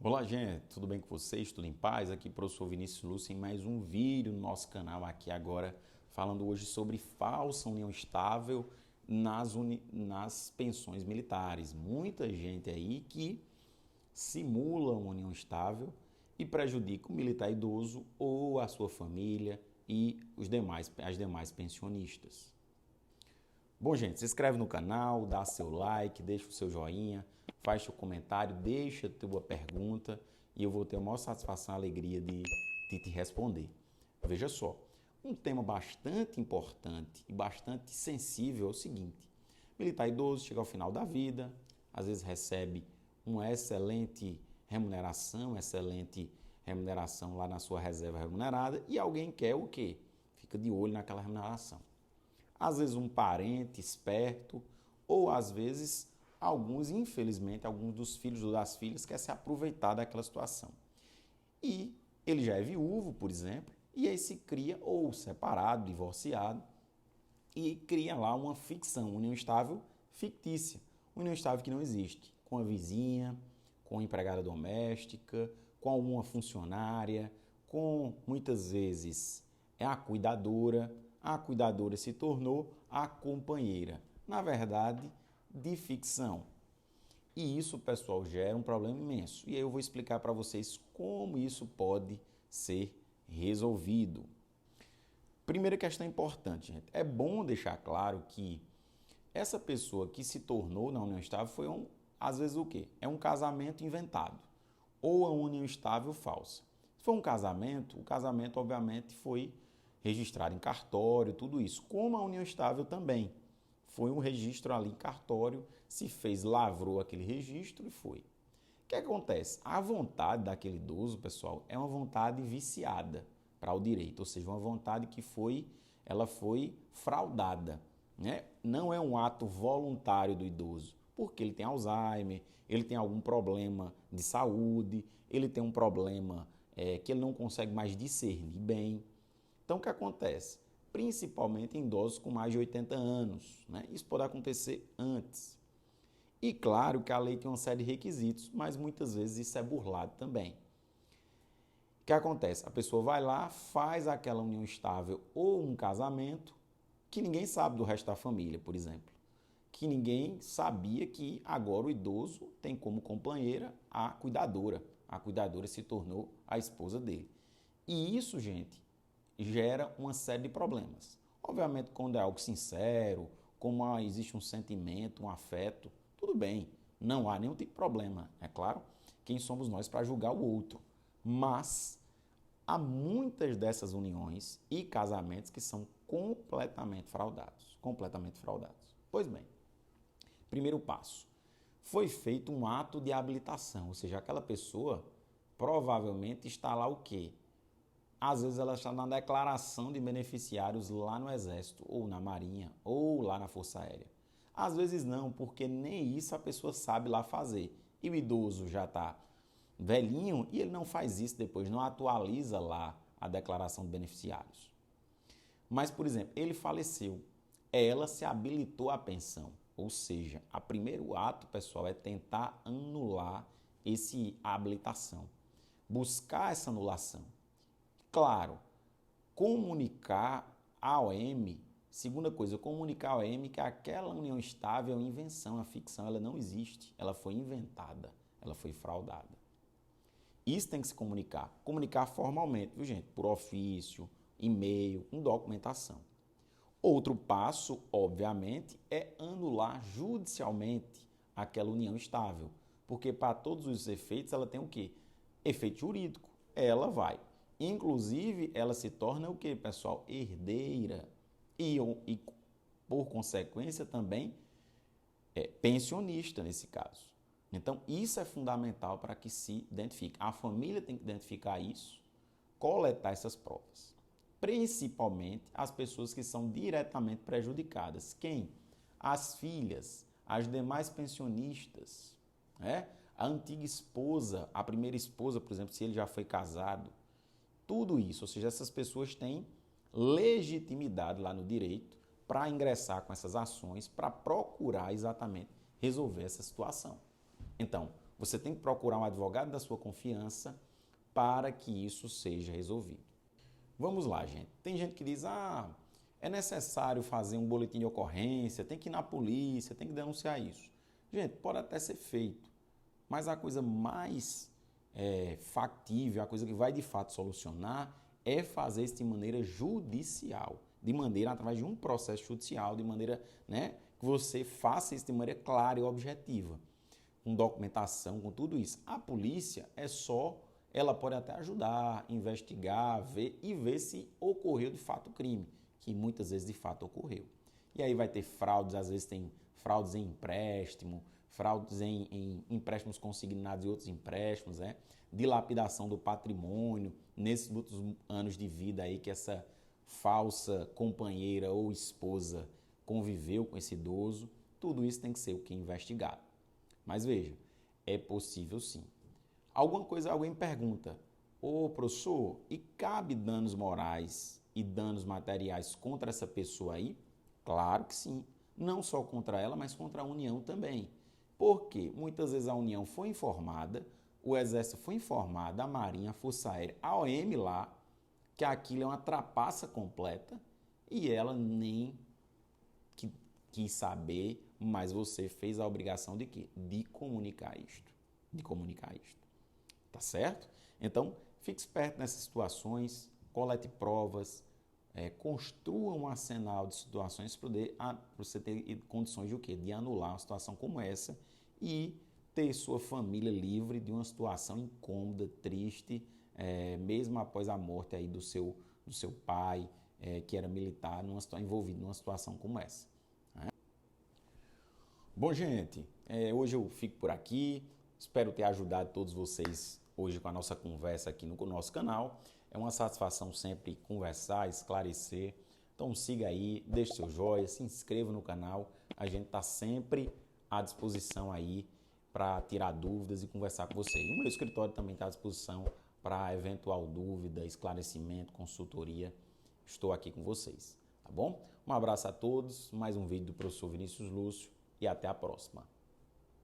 Olá, gente, tudo bem com vocês? Tudo em paz? Aqui, professor Vinícius Lúcio, em mais um vídeo no nosso canal aqui agora, falando hoje sobre falsa união estável nas pensões militares. Muita gente aí que simula uma união estável e prejudica o militar idoso ou a sua família e as demais pensionistas. Bom, gente, se inscreve no canal, dá seu like, deixa o seu joinha, faz seu comentário, deixa a tua pergunta e eu vou ter a maior satisfação e alegria de te responder. Veja só, um tema bastante importante e bastante sensível é o seguinte: militar idoso chega ao final da vida, às vezes recebe uma excelente remuneração lá na sua reserva remunerada e alguém quer o quê? Fica de olho naquela remuneração. Às vezes um parente esperto, ou às vezes infelizmente, alguns dos filhos ou das filhas querem se aproveitar daquela situação. E ele já é viúvo, por exemplo, e aí se cria, ou separado, divorciado, e cria lá uma ficção, uma união estável fictícia, uma união estável que não existe, com a vizinha, com a empregada doméstica, com alguma funcionária, com muitas vezes a cuidadora se tornou a companheira, na verdade, de ficção. E isso, pessoal, gera um problema imenso. E aí eu vou explicar para vocês como isso pode ser resolvido. Primeira questão importante, gente. É bom deixar claro que essa pessoa que se tornou na união estável foi às vezes o quê? É um casamento inventado ou a união estável falsa. Se for um casamento, o casamento obviamente foi registrado em cartório, tudo isso. Como a união estável também. Foi um registro ali em cartório, se fez, lavrou aquele registro e foi. O que acontece? A vontade daquele idoso, pessoal, é uma vontade viciada para o direito, ou seja, uma vontade que ela foi fraudada, né? Não é um ato voluntário do idoso, porque ele tem Alzheimer, ele tem algum problema de saúde, ele tem um problema que ele não consegue mais discernir bem. Então, o que acontece? Principalmente em idosos com mais de 80 anos, né? Isso pode acontecer antes. E claro que a lei tem uma série de requisitos, mas muitas vezes isso é burlado também. O que acontece? A pessoa vai lá, faz aquela união estável ou um casamento que ninguém sabe do resto da família, por exemplo. Que ninguém sabia que agora o idoso tem como companheira a cuidadora. A cuidadora se tornou a esposa dele. E isso, gente, gera uma série de problemas. Obviamente, quando é algo sincero, como existe um sentimento, um afeto, tudo bem, não há nenhum tipo de problema, é claro. Quem somos nós para julgar o outro? Mas há muitas dessas uniões e casamentos que são completamente fraudados. Completamente fraudados. Pois bem, primeiro passo. Foi feito um ato de habilitação, ou seja, aquela pessoa provavelmente está lá o quê? Às vezes ela está na declaração de beneficiários lá no Exército, ou na Marinha, ou lá na Força Aérea. Às vezes não, porque nem isso a pessoa sabe lá fazer. E o idoso já está velhinho e ele não faz isso depois, não atualiza lá a declaração de beneficiários. Mas, por exemplo, ele faleceu, ela se habilitou à pensão. Ou seja, o primeiro ato, pessoal, é tentar anular essa habilitação, buscar essa anulação. Claro, comunicar à OM, segunda coisa, comunicar à OM que aquela união estável é uma invenção, a ficção, ela não existe, ela foi inventada, ela foi fraudada. Isso tem que se comunicar, comunicar formalmente, viu gente? Por ofício, e-mail, com documentação. Outro passo, obviamente, é anular judicialmente aquela união estável, porque para todos os efeitos ela tem o quê? Efeito jurídico, ela vai. Inclusive, ela se torna o quê, pessoal? Herdeira. E por consequência, também pensionista nesse caso. Então, isso é fundamental para que se identifique. A família tem que identificar isso, coletar essas provas. Principalmente as pessoas que são diretamente prejudicadas. Quem? As filhas, as demais pensionistas, né? A antiga esposa, a primeira esposa, por exemplo, se ele já foi casado. Tudo isso, ou seja, essas pessoas têm legitimidade lá no direito para ingressar com essas ações, para procurar exatamente resolver essa situação. Então, Você tem que procurar um advogado da sua confiança para que isso seja resolvido. Vamos lá, gente. Tem gente que diz, é necessário fazer um boletim de ocorrência, tem que ir na polícia, tem que denunciar isso. Gente, pode até ser feito, mas a coisa mais factível, a coisa que vai de fato solucionar é fazer isso de maneira judicial, de maneira através de um processo judicial, de maneira que você faça isso de maneira clara e objetiva, com documentação, com tudo isso. A polícia ela pode até ajudar, investigar, ver se ocorreu de fato o crime, que muitas vezes de fato ocorreu. E aí vai ter fraudes, às vezes tem fraudes em empréstimo, fraudes em empréstimos consignados e outros empréstimos, dilapidação do patrimônio, nesses outros anos de vida aí que essa falsa companheira ou esposa conviveu com esse idoso, tudo isso tem que ser o que é investigado. Mas veja, é possível sim. Alguém pergunta, professor, e cabe danos morais e danos materiais contra essa pessoa aí? Claro que sim. Não só contra ela, mas contra a União também. Porque muitas vezes a União foi informada, o Exército foi informado, a Marinha, a Força Aérea, a OM lá, que aquilo é uma trapaça completa e ela nem quis saber, mas você fez a obrigação de quê? De comunicar isto. Tá certo? Então, fique esperto nessas situações, colete provas, construa um arsenal de situações para você ter condições de o quê? De anular uma situação como essa e ter sua família livre de uma situação incômoda, triste, mesmo após a morte aí do seu pai, que era militar, envolvido numa situação como essa. Né? Bom, gente, hoje eu fico por aqui. Espero ter ajudado todos vocês hoje com a nossa conversa aqui no nosso canal. É uma satisfação sempre conversar, esclarecer. Então siga aí, deixe seu joinha, se inscreva no canal. A gente está sempre à disposição aí para tirar dúvidas e conversar com você. E o meu escritório também está à disposição para eventual dúvida, esclarecimento, consultoria. Estou aqui com vocês, tá bom? Um abraço a todos, mais um vídeo do professor Vinícius Lúcio e até a próxima.